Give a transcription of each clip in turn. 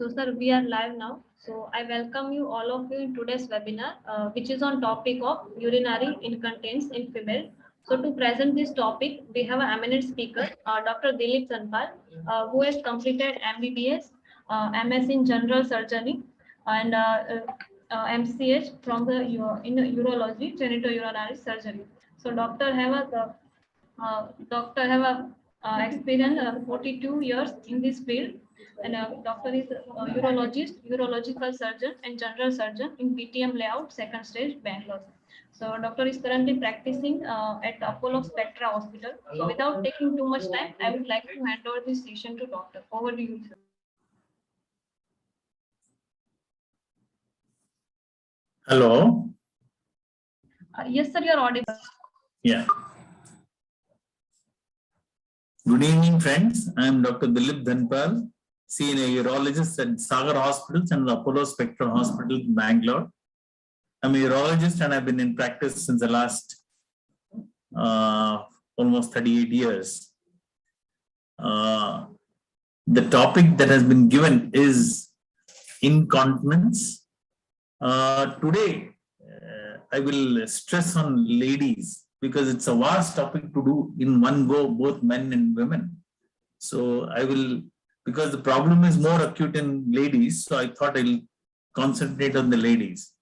So, sir, we are live now. So, I welcome you all of you in today's webinar, which is on topic of urinary incontinence in female. So, to present this topic, we have an eminent speaker, Dr. Dilip Dhanpal, who has completed MBBS, MS in General Surgery, and MCH from the in urology, genitourinary surgery. So, doctor have a experience 42 years in this field, and doctor is a urologist, urological surgeon, and general surgeon in PTM layout, second stage, Bangalore. So, doctor is currently practicing at Apollo Spectra Hospital. So, without taking too much time, I would like to hand over this session to doctor. Over to you, sir. Hello. Yes, sir, you are audible. Yeah. Good evening, friends. I am Dr. Dilip Dhanpal, senior urologist at Sagar Hospitals and the Apollo Spectra Hospital in Bangalore. I'm a urologist and I've been in practice since the last almost 38 years. The topic that has been given is incontinence. Today, I will stress on ladies because it's a vast topic to do in one go, both men and women. So I will, because the problem is more acute in ladies, so I thought I'll concentrate on the ladies.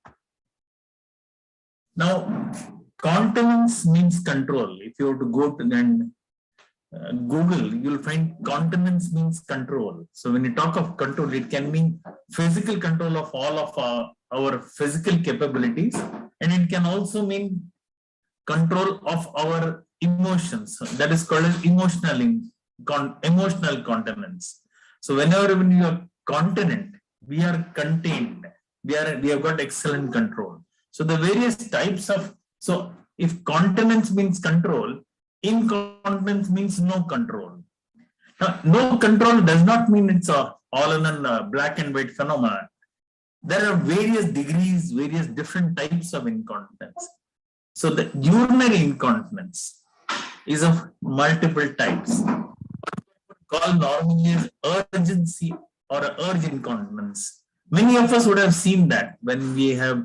Now, continence means control. If you have to go to and Google, you'll find continence means control. So when you talk of control, it can mean physical control of all of our physical capabilities, and it can also mean control of our emotions. That is called as emotional continence. So whenever when you are continent, we are contained. We have got excellent control. So the various types of, so if continence means control, incontinence means no control. Now, no control does not mean it's all in a black and white phenomenon. There are various degrees, various different types of incontinence. So the urinary incontinence is of multiple types. What we call normally is urgency or urge incontinence. Many of us would have seen that when we have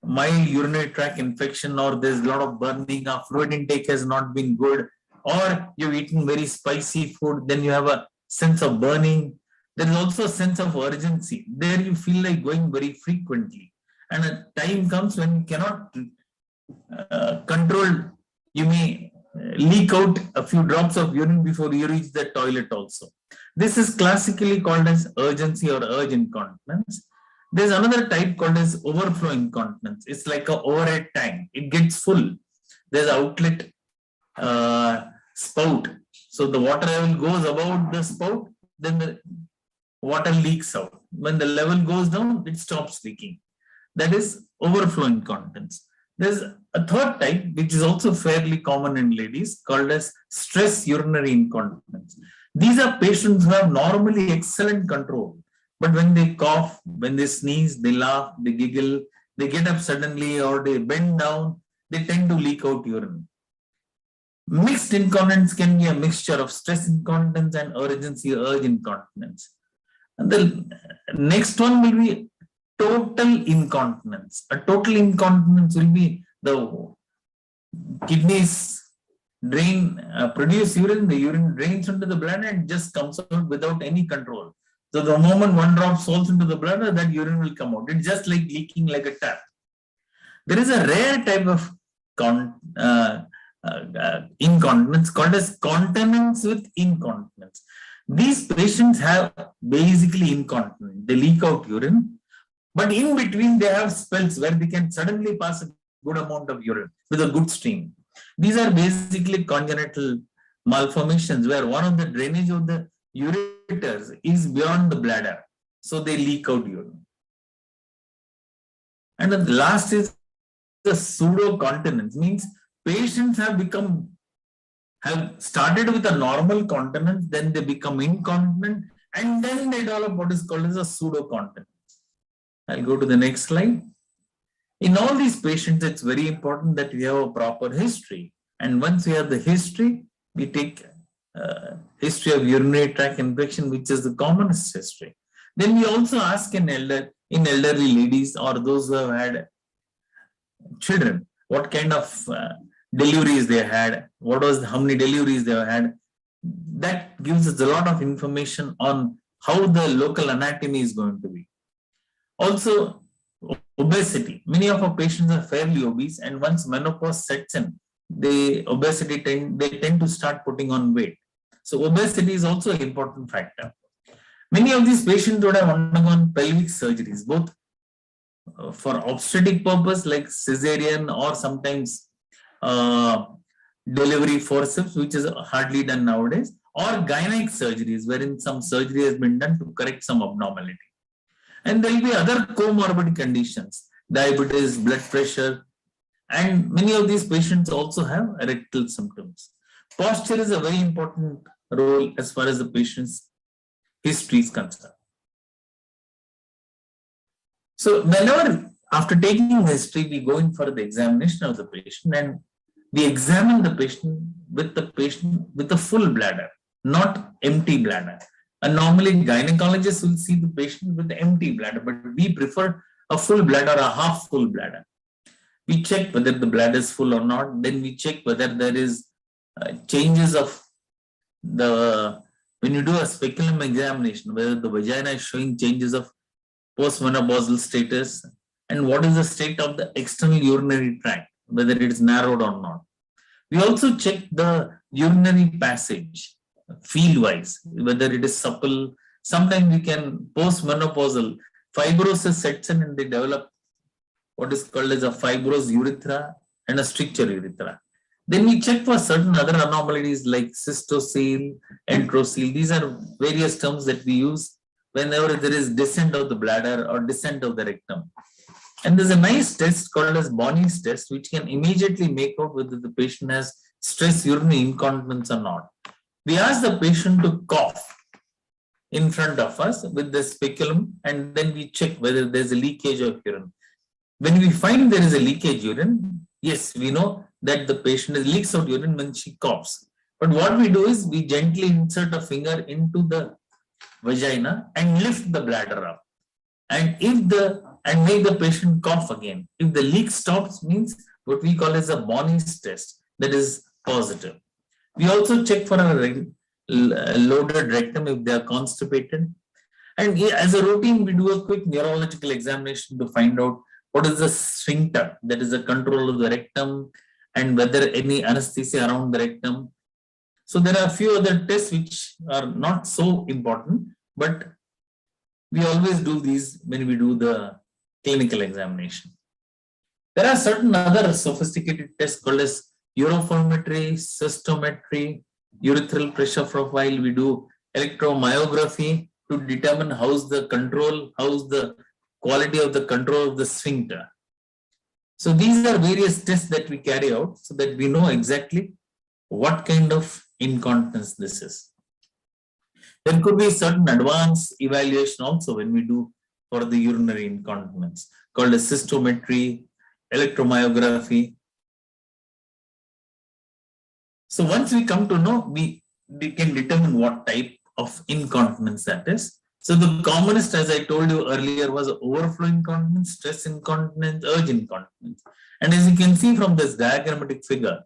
mild urinary tract infection, or there's a lot of burning, or fluid intake has not been good, or you've eaten very spicy food, then you have a sense of burning. There is also a sense of urgency. There you feel like going very frequently. And a time comes when you cannot control, you may leak out a few drops of urine before you reach the toilet also. This is classically called as urgency or urge incontinence. There's another type called as overflow incontinence. It's like an overhead tank. It gets full. There's an outlet spout. So the water level goes above the spout, then the water leaks out. When the level goes down, it stops leaking. That is overflow incontinence. There's a third type, which is also fairly common in ladies, called as stress urinary incontinence. These are patients who have normally excellent control. But when they cough, when they sneeze, they laugh, they giggle, they get up suddenly, or they bend down, they tend to leak out urine. Mixed incontinence can be a mixture of stress incontinence and urgency urge incontinence. And the next one will be total incontinence. A total incontinence will be the kidneys produce urine, the urine drains into the bladder and just comes out without any control. So the moment one drop falls into the bladder, that urine will come out. It's just like leaking like a tap. There is a rare type of incontinence called as continence with incontinence. These patients have basically incontinence. They leak out urine, but in between they have spells where they can suddenly pass a good amount of urine with a good stream. These are basically congenital malformations where one of the drainage of the ureters is beyond the bladder, so they leak out urine. And the last is the pseudo-continence, means patients have started with a normal continence, then they become incontinent, and then they develop what is called as a pseudo-continence. I'll go to the next slide. In all these patients, it's very important that we have a proper history. And once we have the history, we take history of urinary tract infection, which is the commonest history. Then we also ask in elderly ladies or those who have had children, what kind of deliveries they had, how many deliveries they have had. That gives us a lot of information on how the local anatomy is going to be. Also, obesity. Many of our patients are fairly obese, and once menopause sets in, they tend to start putting on weight. So obesity is also an important factor. Many of these patients would have undergone pelvic surgeries, both for obstetric purpose like cesarean or sometimes delivery forceps, which is hardly done nowadays, or gynec surgeries wherein some surgery has been done to correct some abnormality. And there will be other comorbid conditions, diabetes, blood pressure, and many of these patients also have erectile symptoms. Posture is a very important role as far as the patient's history is concerned. So whenever after taking history, we go in for the examination of the patient and we examine the patient with a full bladder, not empty bladder. And normally gynecologists will see the patient with the empty bladder, but we prefer a full bladder, a half full bladder. We check whether the bladder is full or not. Then we check whether there is changes of when you do a speculum examination, whether the vagina is showing changes of postmenopausal status and what is the state of the external urinary tract, whether it is narrowed or not. We also check the urinary passage feel-wise, whether it is supple. Sometimes we can postmenopausal fibrosis sets in and they develop what is called as a fibrous urethra and a stricture urethra. Then we check for certain other anomalies like cystocele, enterocele. These are various terms that we use whenever there is descent of the bladder or descent of the rectum. And there's a nice test called as Bonney's test, which can immediately make out whether the patient has stress urinary incontinence or not. We ask the patient to cough in front of us with the speculum, and then we check whether there's a leakage of urine. When we find there is a leakage urine, yes, we know that the patient leaks out urine when she coughs. But what we do is we gently insert a finger into the vagina and lift the bladder up. And make the patient cough again. If the leak stops, means what we call as a Bonney's test, that is positive. We also check for a loaded rectum if they are constipated. And as a routine, we do a quick neurological examination to find out what is the sphincter, that is the control of the rectum, and whether any anesthesia around the rectum. So there are a few other tests which are not so important, but we always do these when we do the clinical examination. There are certain other sophisticated tests called as urophlebometry, cystometry, urethral pressure profile. We do electromyography to determine how's the quality of the control of the sphincter. So these are various tests that we carry out so that we know exactly what kind of incontinence this is. There could be certain advanced evaluation also when we do for the urinary incontinence called as cystometry, electromyography. So once we come to know, we can determine what type of incontinence that is. So the commonest, as I told you earlier, was overflow incontinence, stress incontinence, urge incontinence. And as you can see from this diagrammatic figure,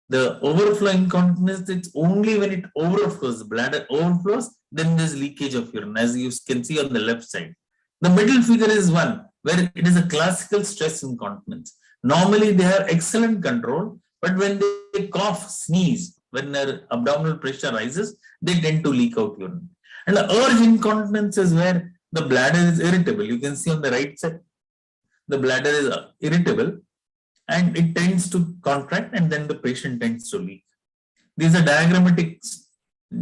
the overflow incontinence, it's only when it overflows, the bladder overflows, then there's leakage of urine, as you can see on the left side. The middle figure is one where it is a classical stress incontinence. Normally they have excellent control, but when they cough, sneeze, when their abdominal pressure rises, they tend to leak out urine. And the urge incontinence is where the bladder is irritable. You can see on the right side, the bladder is irritable and it tends to contract and then the patient tends to leak. These are diagrammatics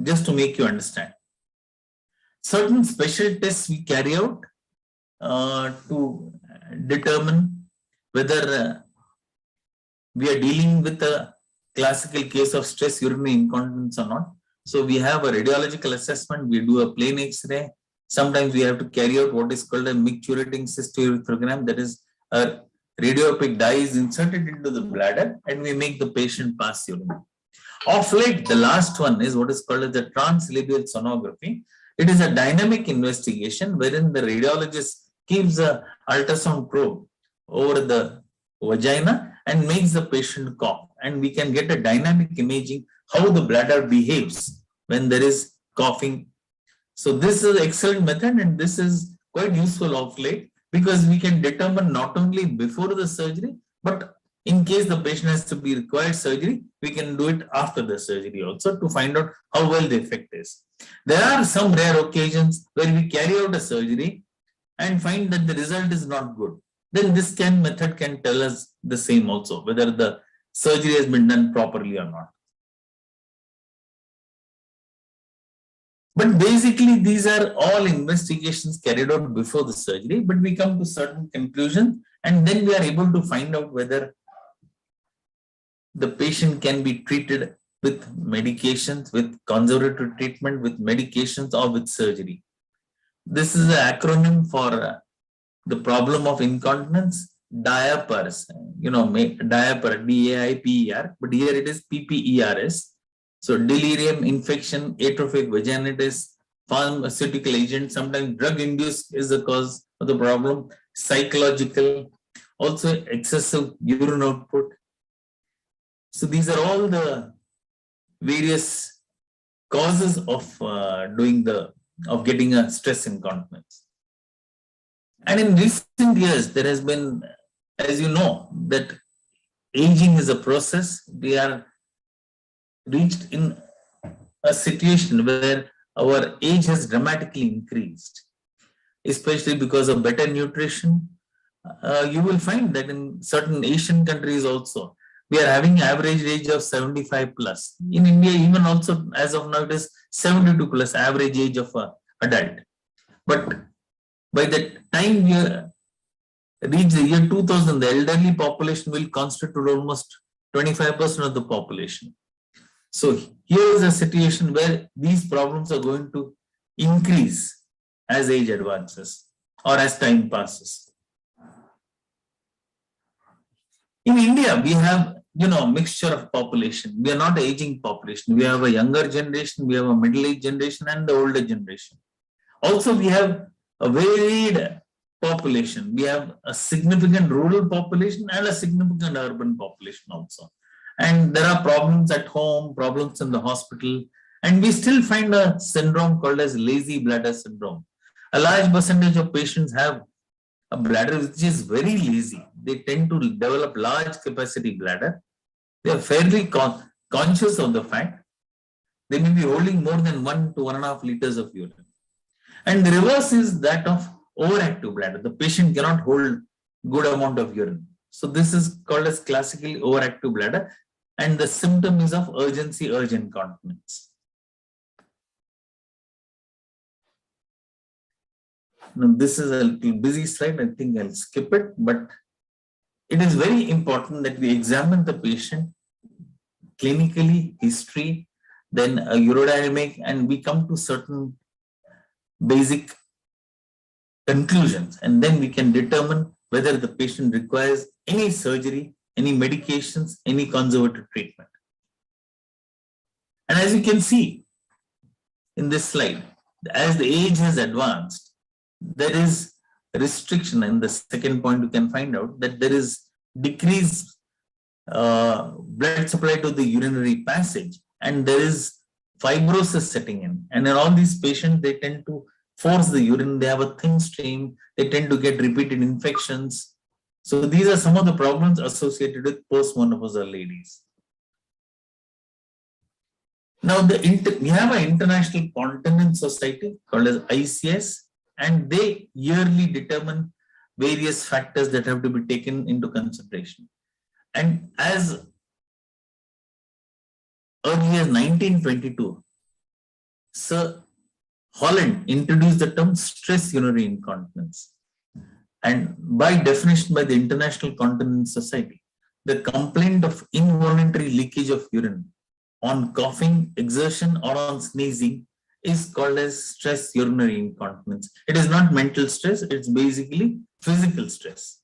just to make you understand. Certain special tests we carry out to determine whether we are dealing with a classical case of stress urinary incontinence or not. So we have a radiological assessment, we do a plain X-ray. Sometimes we have to carry out what is called a micturating cystourethrogram, that is a radiopaque dye is inserted into the bladder and we make the patient pass urine. Of late, the last one is what is called as the translabial sonography. It is a dynamic investigation wherein the radiologist keeps a ultrasound probe over the vagina and makes the patient cough, and we can get a dynamic imaging how the bladder behaves when there is coughing. So this is an excellent method, and this is quite useful of late because we can determine not only before the surgery, but in case the patient has to be required surgery, we can do it after the surgery also to find out how well the effect is. There are some rare occasions where we carry out a surgery and find that the result is not good. Then this method can tell us the same also, whether the surgery has been done properly or not. But basically, these are all investigations carried out before the surgery, but we come to certain conclusions and then we are able to find out whether the patient can be treated with medications, with conservative treatment, with medications, or with surgery. This is an acronym for the problem of incontinence, diapers, diaper, D-A-I-P-E-R, but here it is P-P-E-R-S. So delirium, infection, atrophic vaginitis, pharmaceutical agent, sometimes drug-induced is the cause of the problem, psychological, also excessive urine output. So these are all the various causes of getting a stress incontinence. And in recent years, there has been, as you know, that aging is a process. We are reached in a situation where our age has dramatically increased, especially because of better nutrition. You will find that in certain Asian countries also, we are having average age of 75 plus. In India, even also as of now, it is 72 plus average age of an adult. But by the time we reach the year 2000, the elderly population will constitute almost 25% of the population. So here is a situation where these problems are going to increase as age advances or as time passes. In India, we have mixture of population. We are not an aging population. We have a younger generation, we have a middle-aged generation, and the older generation. Also, we have a varied population. We have a significant rural population and a significant urban population also. And there are problems at home, problems in the hospital, and we still find a syndrome called as lazy bladder syndrome. A large percentage of patients have a bladder which is very lazy. They tend to develop large capacity bladder. They are fairly conscious of the fact they may be holding more than 1 to 1.5 liters of urine. And the reverse is that of overactive bladder. The patient cannot hold good amount of urine. So this is called as classically overactive bladder, and the symptom is of urgent incontinence. Now this is a little busy slide. I think I'll skip it, but it is very important that we examine the patient clinically, history, then a urodynamic, and we come to certain basic conclusions, and then we can determine whether the patient requires any surgery, any medications, any conservative treatment. And as you can see in this slide, as the age has advanced, there is restriction. In the second point, you can find out that there is decreased blood supply to the urinary passage, and there is fibrosis setting in. And in all these patients, they tend to force the urine, they have a thin stream, they tend to get repeated infections. So these are some of the problems associated with postmenopausal ladies. Now we have an International Continence Society called as ICS, and they yearly determine various factors that have to be taken into consideration. And as early as 1922, Sir Holland introduced the term stress urinary incontinence. And by definition by the International Continence Society, the complaint of involuntary leakage of urine on coughing, exertion, or on sneezing is called as stress urinary incontinence. It is not mental stress, it's basically physical stress.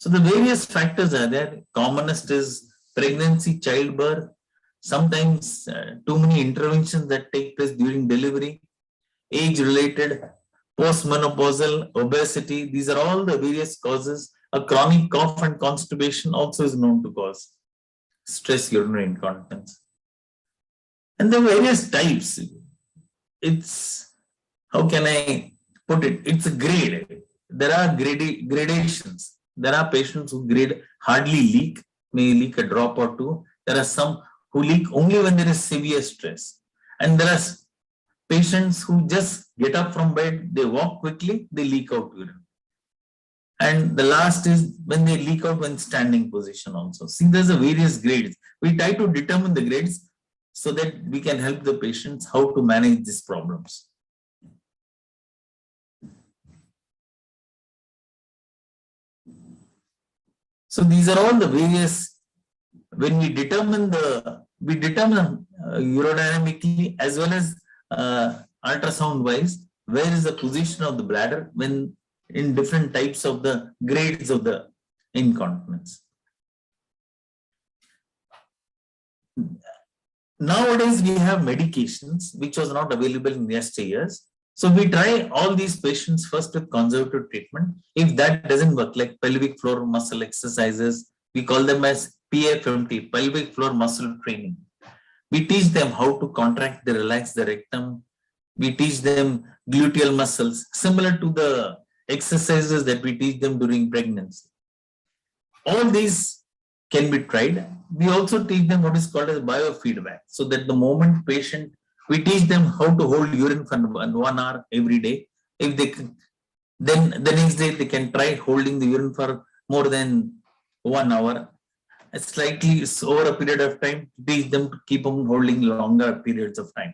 So the various factors are there. Commonest is pregnancy, childbirth, sometimes too many interventions that take place during delivery, age-related, postmenopausal, obesity. These are all the various causes. A chronic cough and constipation also is known to cause stress urinary incontinence. And there are various types. It's, how can I put it? It's a grade. There are gradations. There are patients who grade hardly leak, may leak a drop or two. There are some who leak only when there is severe stress. And there are patients who just get up from bed, they walk quickly, they leak out urine. And the last is when they leak out when standing position also. See, there's a various grades. We try to determine the grades so that we can help the patients how to manage these problems. So these are all the various, when we determine urodynamically as well as ultrasound wise, where is the position of the bladder when in different types of the grades of the incontinence. Nowadays, we have medications which was not available in yesteryears. So we try all these patients first with conservative treatment. If that doesn't work, like pelvic floor muscle exercises, we call them as PFMT, pelvic floor muscle training. We teach them how to contract the relax the rectum. We teach them gluteal muscles, similar to the exercises that we teach them during pregnancy. All these can be tried. We also teach them what is called as biofeedback, so that the moment patient, we teach them how to hold urine for 1 hour every day. If they can, then the next day they can try holding the urine for more than 1 hour. Slightly over a period of time, teach them to keep on holding longer periods of time.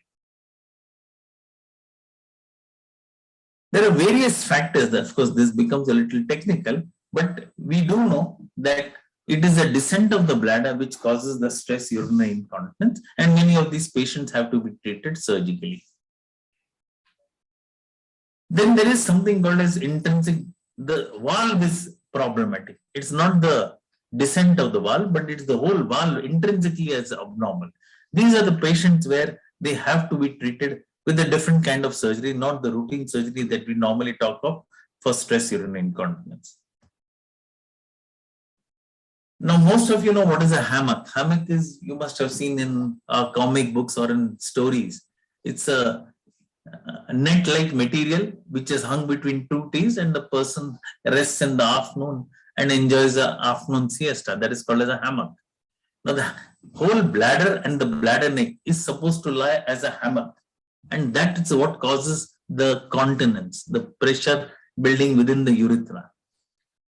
There are various factors that, of course, this becomes a little technical, but we do know that it is a descent of the bladder which causes the stress urinary incontinence, and many of these patients have to be treated surgically. Then there is something called as intrinsic, the valve is problematic. It's not the descent of the valve, but it's the whole valve intrinsically as abnormal. These are the patients where they have to be treated with a different kind of surgery, not the routine surgery that we normally talk of for stress urinary incontinence. Now, most of you know what is a hammock. Hammock is, you must have seen in comic books or in stories. It's a net-like material which is hung between two trees, and the person rests in the afternoon and enjoys the afternoon siesta. That is called as a hammock. Now, the whole bladder and the bladder neck is supposed to lie as a hammock, and that is what causes the continence, the pressure building within the urethra.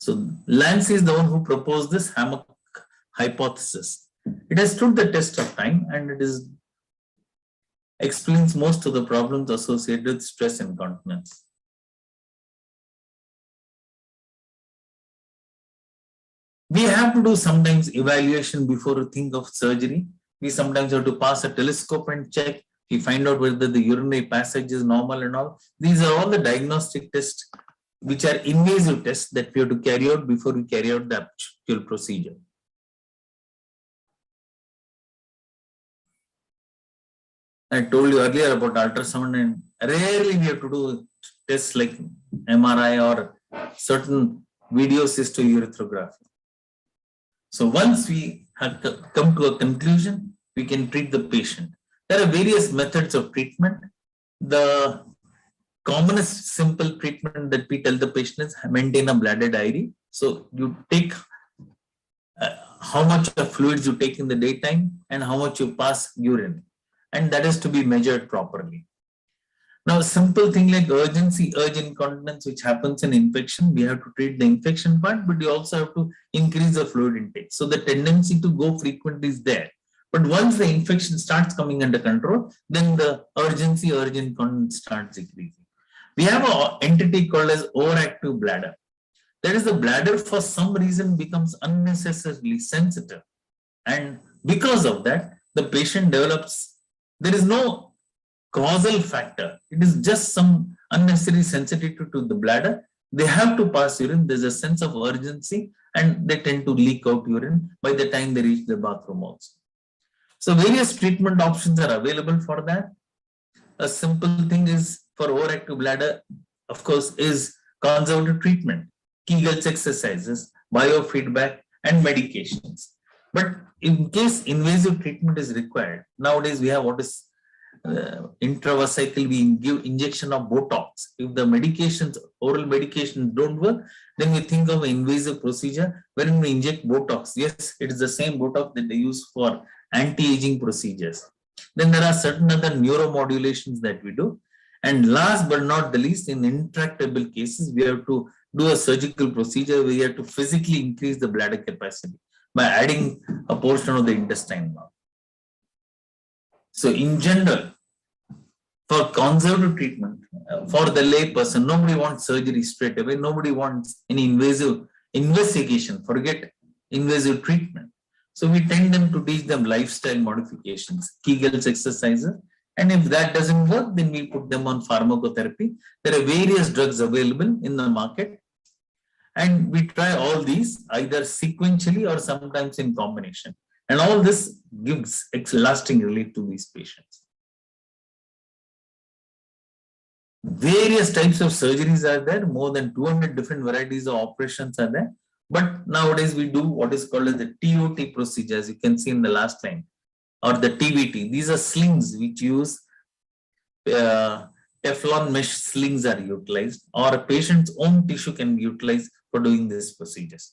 So Lance is the one who proposed this hammock hypothesis. It has stood the test of time, and it is explains most of the problems associated with stress incontinence. We have to do sometimes evaluation before we think of surgery. We sometimes have to pass a telescope and check. We find out whether the urinary passage is normal and all. These are all the diagnostic tests, which are invasive tests that we have to carry out before we carry out the actual procedure. I told you earlier about ultrasound, and rarely we have to do tests like MRI or certain video cystourethropy. So once we have come to a conclusion, we can treat the patient. There are various methods of treatment. The commonest simple treatment that we tell the patient is maintain a bladder diary. So you take how much of fluids you take in the daytime and how much you pass urine, and that is to be measured properly. Now, a simple thing like urge incontinence, which happens in infection, we have to treat the infection part, but you also have to increase the fluid intake. So the tendency to go frequent is there. But once the infection starts coming under control, then the urge incontinence starts decreasing. We have an entity called as overactive bladder. That is, the bladder for some reason becomes unnecessarily sensitive. And because of that, the patient develops, there is no causal factor. It is just some unnecessary sensitivity to the bladder. They have to pass urine. There's a sense of urgency, and they tend to leak out urine by the time they reach the bathroom also. So various treatment options are available for that. A simple thing is for overactive bladder, of course, is conservative treatment, Kegel's exercises, biofeedback, and medications. But in case invasive treatment is required, nowadays we have what is intravesical, we give injection of Botox. If the medications, oral medications don't work, then we think of an invasive procedure wherein we inject Botox. Yes, it is the same Botox that they use for anti-aging procedures. Then there are certain other neuromodulations that we do. And last but not the least, in intractable cases, we have to do a surgical procedure where we have to physically increase the bladder capacity by adding a portion of the intestine wall. So in general, for conservative treatment, for the lay person, nobody wants surgery straight away. Nobody wants any invasive investigation. Forget invasive treatment. So we tend them to teach them lifestyle modifications, Kegel's exercises. And if that doesn't work, then we put them on pharmacotherapy. There are various drugs available in the market. And we try all these either sequentially or sometimes in combination. And all this gives lasting relief to these patients. Various types of surgeries are there. More than 200 different varieties of operations are there. But nowadays we do what is called as the TOT procedure, as you can see in the last line, or the TVT. These are slings which use Teflon mesh slings are utilized, or a patient's own tissue can be utilized for doing these procedures.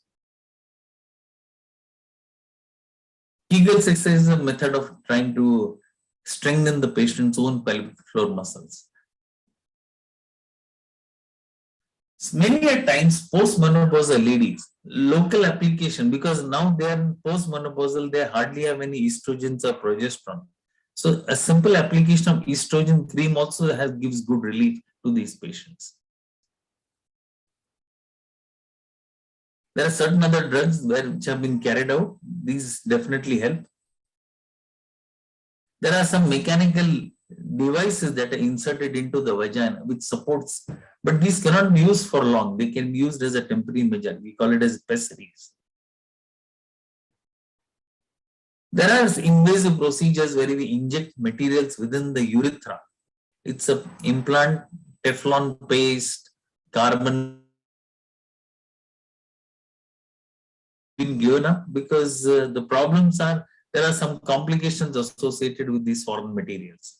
Kegel's exercise is a method of trying to strengthen the patient's own pelvic floor muscles. Many a times, postmenopausal ladies, local application, because now they are postmenopausal, they hardly have any estrogens or progesterone. So a simple application of estrogen cream also gives good relief to these patients. There are certain other drugs which have been carried out. These definitely help. There are some mechanical devices that are inserted into the vagina which supports, but these cannot be used for long. They can be used as a temporary measure. We call it as pessaries. There are invasive procedures where we inject materials within the urethra. It's an implant, Teflon paste, carbon been given up because the problems are, there are some complications associated with these foreign materials.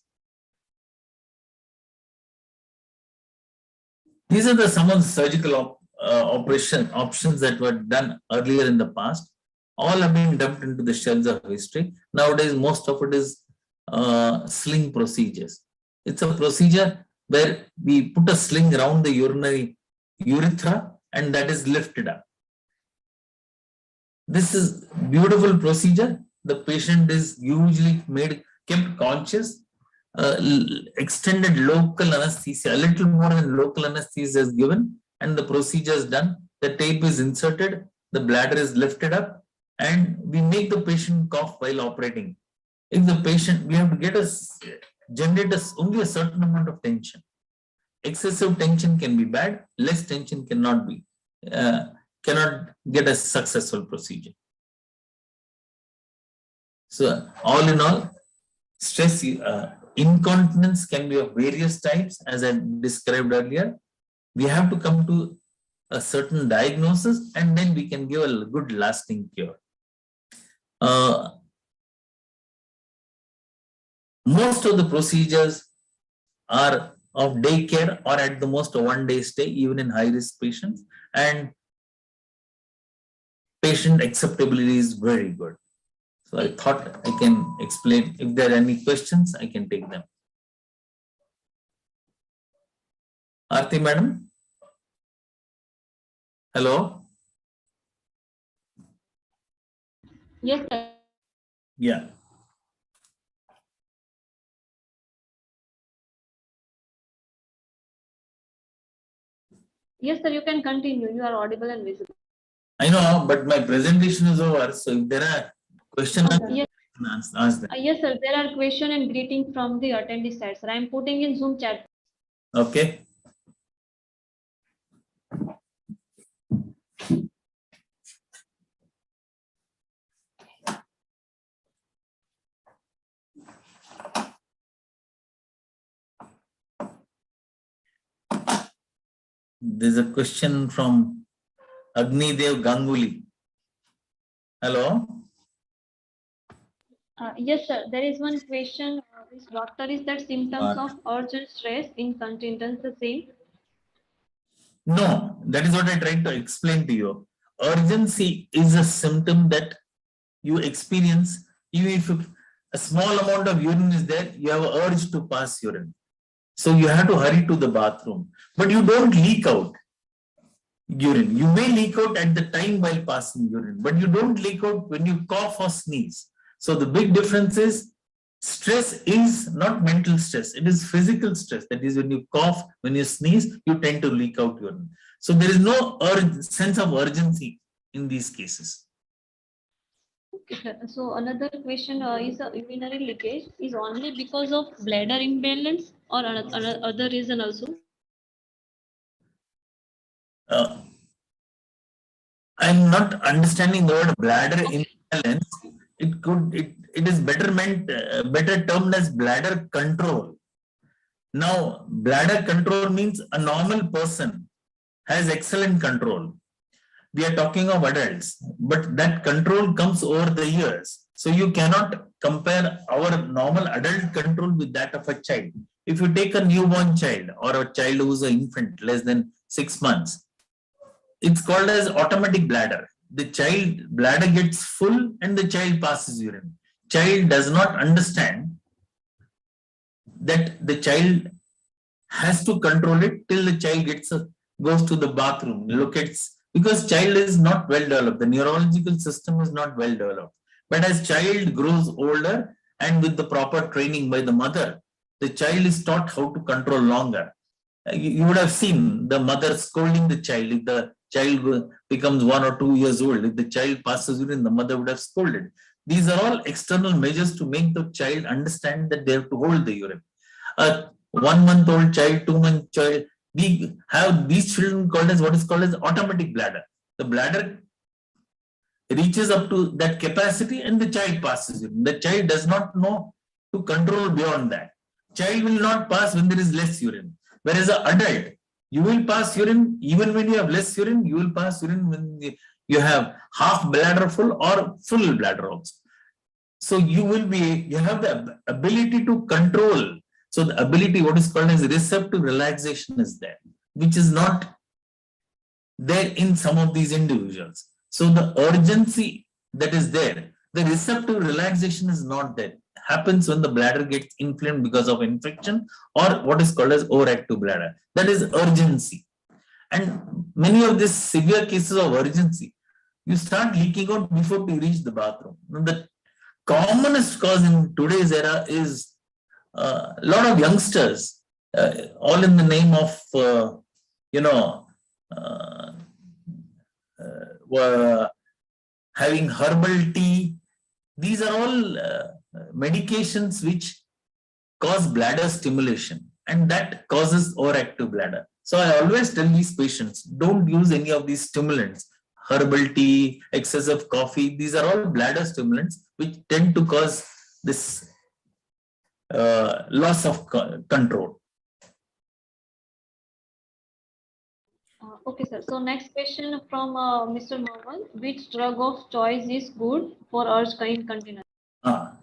These are some of the surgical options that were done earlier in the past. All have been dumped into the shelves of history. Nowadays, most of it is sling procedures. It's a procedure where we put a sling around the urinary urethra and that is lifted up. This is beautiful procedure. The patient is usually kept conscious. Extended local anesthesia, a little more than local anesthesia is given, and the procedure is done. The tape is inserted, the bladder is lifted up, and we make the patient cough while operating. If the patient, we have to generate only a certain amount of tension. Excessive tension can be bad, less tension cannot be. Cannot get a successful procedure. So all in all, stress incontinence can be of various types, as I described earlier. We have to come to a certain diagnosis and then we can give a good lasting cure. Most of the procedures are of day care or at the most a one-day stay, even in high-risk patients, and patient acceptability is very good. So I thought I can explain. If there are any questions, I can take them. Aarti madam? Hello? Yes, sir. Yeah. Yes, sir, you can continue. You are audible and visible. I know, but my presentation is over. So if there are questions, Yes. ask them. Yes, sir. There are question and greeting from the attendee side, sir. I am putting in Zoom chat. Okay. There's a question from Agnidev Ganguly. Hello. Yes, sir. There is one question. Doctor, is that symptoms of urgent stress incontinence the same? No, that is what I tried to explain to you. Urgency is a symptom that you experience even if a small amount of urine is there, you have an urge to pass urine. So you have to hurry to the bathroom, but you don't leak out urine. You may leak out at the time while passing urine, but you don't leak out when you cough or sneeze. So the big difference is stress is not mental stress, it is physical stress. That is, when you cough, when you sneeze, you tend to leak out urine. So there is no sense of urgency in these cases. Okay. So another question is urinary leakage is only because of bladder imbalance or other reason also? I'm not understanding the word bladder imbalance. It is better termed as bladder control. Now, bladder control means a normal person has excellent control. We are talking of adults, but that control comes over the years. So you cannot compare our normal adult control with that of a child. If you take a newborn child or a child who's an infant less than 6 months, it's called as automatic bladder. The child bladder gets full and the child passes urine. Child does not understand that the child has to control it till the child goes to the bathroom, because child is not well developed. The neurological system is not well developed. But as child grows older and with the proper training by the mother, the child is taught how to control longer. You would have seen the mother scolding the child. If the child becomes 1 or 2 years old, if the child passes urine, the mother would have scolded. These are all external measures to make the child understand that they have to hold the urine. A 1-month-old child, 2-month child, we have these children called as what is called as automatic bladder. The bladder reaches up to that capacity and the child passes urine. The child does not know to control beyond that. Child will not pass when there is less urine. Whereas an adult, you will pass urine even when you have less urine, you will pass urine when you have half bladder full or full bladder also. So you have the ability to control. So the ability, what is called as receptive relaxation is there, which is not there in some of these individuals. So the urgency that is there, the receptive relaxation is not there. Happens when the bladder gets inflamed because of infection or what is called as overactive bladder. That is urgency. And many of these severe cases of urgency, you start leaking out before you reach the bathroom. The commonest cause in today's era is a lot of youngsters, all in the name of, were having herbal tea. These are all medications which cause bladder stimulation, and that causes overactive bladder. So I always tell these patients, don't use any of these stimulants, herbal tea, excessive coffee. These are all bladder stimulants which tend to cause this loss of control. Okay, sir. So next question from Mr. Mohan. Which drug of choice is good for urge incontinence?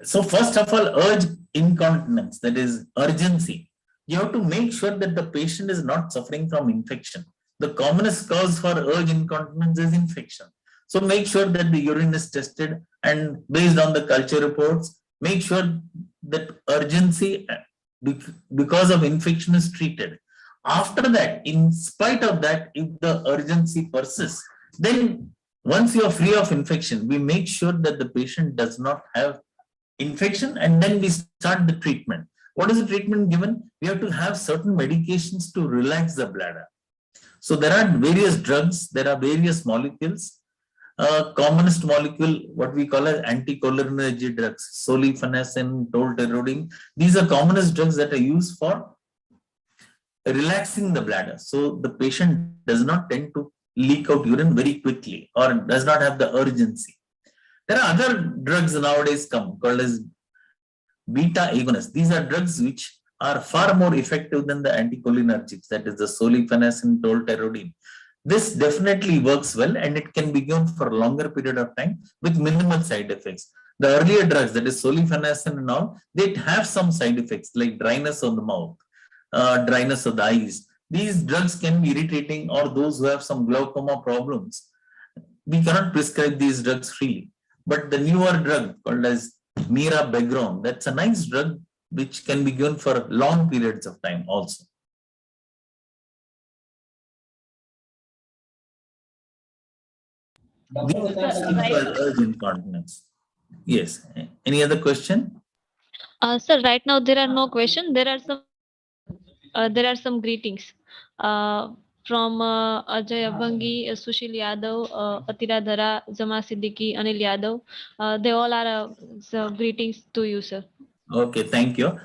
So first of all, urge incontinence, that is urgency. You have to make sure that the patient is not suffering from infection. The commonest cause for urge incontinence is infection. So make sure that the urine is tested, and based on the culture reports, make sure that urgency because of infection is treated. After that, in spite of that, if the urgency persists, then once you are free of infection, we make sure that the patient does not have infection, and then we start the treatment. What is the treatment given? We have to have certain medications to relax the bladder. So there are various drugs, there are various molecules. Commonest molecule, what we call as anticholinergic drugs, solifenacin, tolterodine. These are commonest drugs that are used for relaxing the bladder. So the patient does not tend to leak out urine very quickly or does not have the urgency. There are other drugs nowadays called as beta agonists. These are drugs which are far more effective than the anticholinergics, that is the solifenacin, tolterodine. This definitely works well and it can be given for a longer period of time with minimal side effects. The earlier drugs, that is solifenacin and all, they have some side effects like dryness of the mouth, dryness of the eyes. These drugs can be irritating, or those who have some glaucoma problems. We cannot prescribe these drugs freely. But the newer drug called as mirabegron, that's a nice drug which can be given for long periods of time also. These are urge incontinence. Yes. Any other question? Sir, right now there are no questions. There are some greetings from Ajay Abhangi, Sushil Yadav, Atira Dhara, Jama Siddiqui, Anil Yadav. They all are greetings to you, sir. Okay, thank you.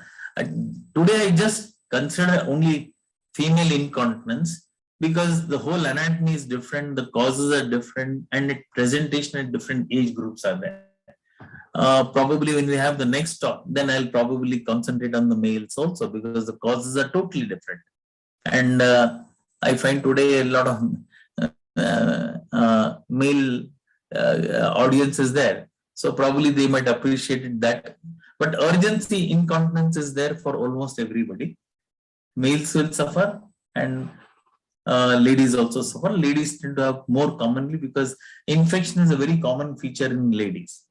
Today I just consider only female incontinence because the whole anatomy is different, the causes are different, and presentation at different age groups are there. Probably when we have the next talk, then I'll probably concentrate on the males also because the causes are totally different. And I find today a lot of male audience is there. So probably they might appreciate it that. But urgency incontinence is there for almost everybody. Males will suffer and ladies also suffer. Ladies tend to have more commonly because infection is a very common feature in ladies.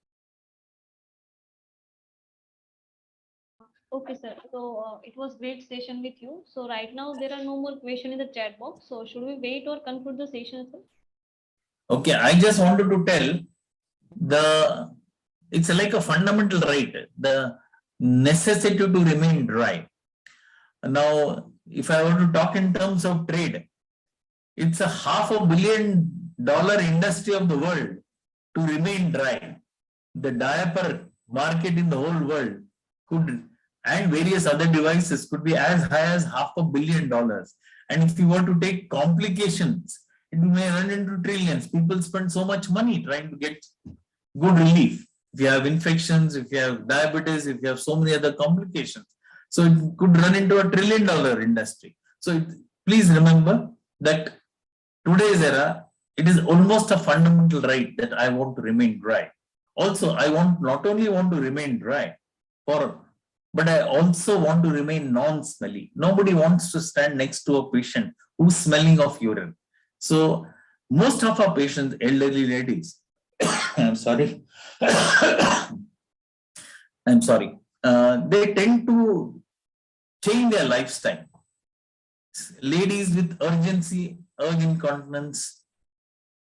Okay, sir. So it was great session with you. So right now there are no more questions in the chat box. So should we wait or conclude the session, sir? Okay, I just wanted to tell it's like a fundamental right, the necessity to remain dry. Now, if I were to talk in terms of trade, it's a $500 million industry of the world to remain dry. The diaper market in the whole world could, and various other devices could be as high as $500 million. And if you want to take complications, it may run into trillions. People spend so much money trying to get good relief. If you have infections, if you have diabetes, if you have so many other complications. So it could run into a $1 trillion industry. So please remember that today's era, it is almost a fundamental right that I want to remain dry. Also, I not only want to remain dry, but I also want to remain non-smelly. Nobody wants to stand next to a patient who's smelling of urine. So most of our patients, elderly ladies, I'm sorry. I'm sorry. They tend to change their lifestyle. Ladies with urge incontinence,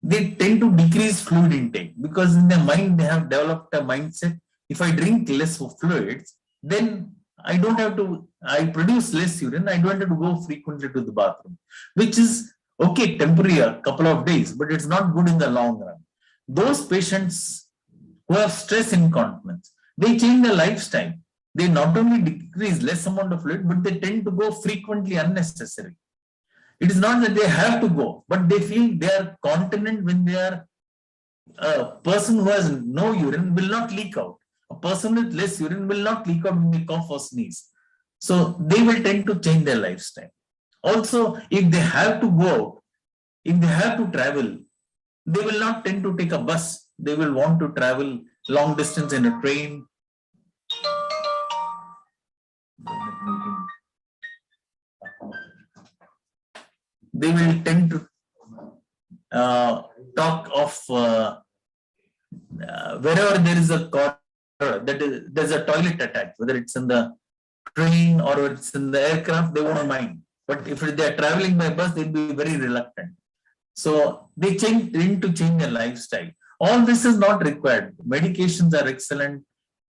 they tend to decrease fluid intake because in their mind they have developed a mindset. If I drink less fluids, then I produce less urine. I don't have to go frequently to the bathroom, which is okay, temporary, a couple of days, but it's not good in the long run. Those patients who have stress incontinence, they change their lifestyle. They not only decrease less amount of fluid, but they tend to go frequently unnecessary. It is not that they have to go, but they feel they are continent when they are a person who has no urine will not leak out. A person with less urine will not leak out when they cough or sneeze. So they will tend to change their lifestyle. Also, if they have to go out, if they have to travel, they will not tend to take a bus. They will want to travel long distance in a train. They will tend to talk of wherever there is a corridor, there's a toilet attached, whether it's in the train or it's in the aircraft, they won't mind. But if they are traveling by bus, they'll be very reluctant. So they tend to change their lifestyle. All this is not required. Medications are excellent.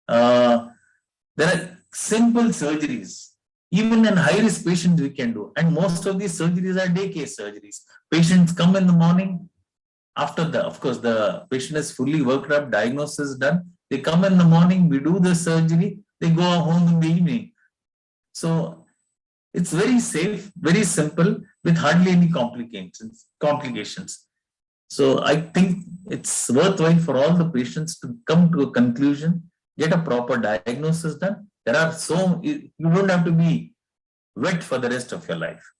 There are simple surgeries. Even in high-risk patients, we can do. And most of these surgeries are day case surgeries. Patients come in the morning. After of course, the patient is fully worked up, diagnosis is done. They come in the morning, we do the surgery, they go home in the evening. So it's very safe, very simple, with hardly any complications. So I think it's worthwhile for all the patients to come to a conclusion, get a proper diagnosis done, There are you don't have to be wet for the rest of your life.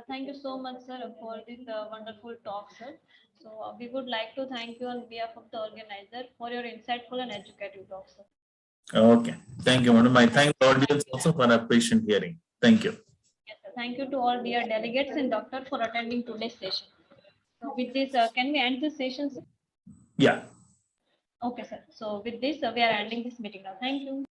Thank you so much, sir, for this wonderful talk, sir. So we would like to thank you on behalf of the organizer for your insightful and educative talk, sir. Okay. Thank you, madam. I thank the audience also for a patient hearing. Thank you. Yes, sir. Thank you to all dear delegates and doctor for attending today's session. So with this, can we end this session, sir? Yeah. Okay, sir. So with this, we are ending this meeting now. Thank you.